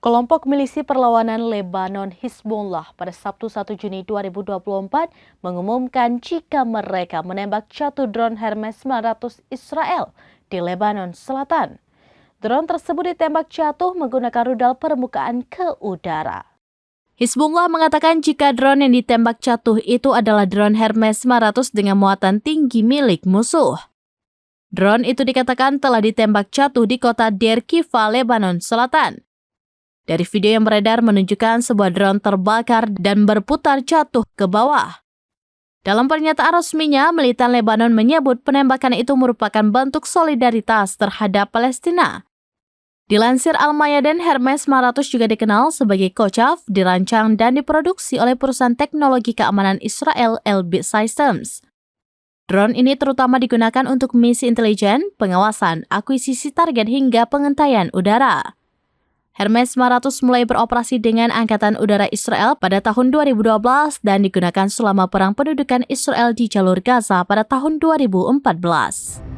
Kelompok milisi perlawanan Lebanon Hizbullah pada Sabtu 1 Juni 2024 mengumumkan jika mereka menembak jatuh drone Hermes 900 Israel di Lebanon Selatan. Drone tersebut ditembak jatuh menggunakan rudal permukaan ke udara. Hizbullah mengatakan jika drone yang ditembak jatuh itu adalah drone Hermes 900 dengan muatan tinggi milik musuh. Drone itu dikatakan telah ditembak jatuh di kota Deir Kiva, Lebanon Selatan. Dari video yang beredar menunjukkan sebuah drone terbakar dan berputar jatuh ke bawah. Dalam pernyataan resminya, militan Lebanon menyebut penembakan itu merupakan bentuk solidaritas terhadap Palestina. Dilansir Al-Mayadin, Hermes 900 juga dikenal sebagai Kochav, dirancang dan diproduksi oleh perusahaan teknologi keamanan Israel Elbit Systems. Drone ini terutama digunakan untuk misi intelijen, pengawasan, akuisisi target hingga pengentaian udara. Hermes 900 mulai beroperasi dengan Angkatan Udara Israel pada tahun 2012 dan digunakan selama perang pendudukan Israel di jalur Gaza pada tahun 2014.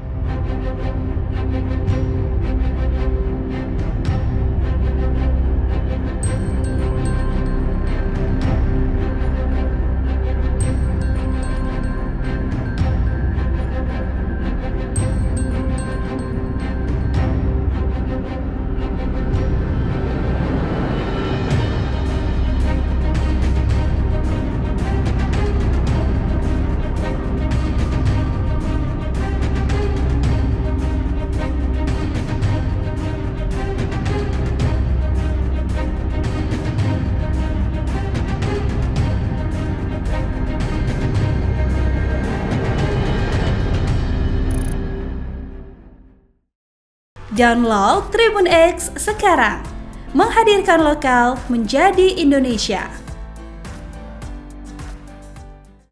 Download Tribun X sekarang, menghadirkan lokal menjadi Indonesia.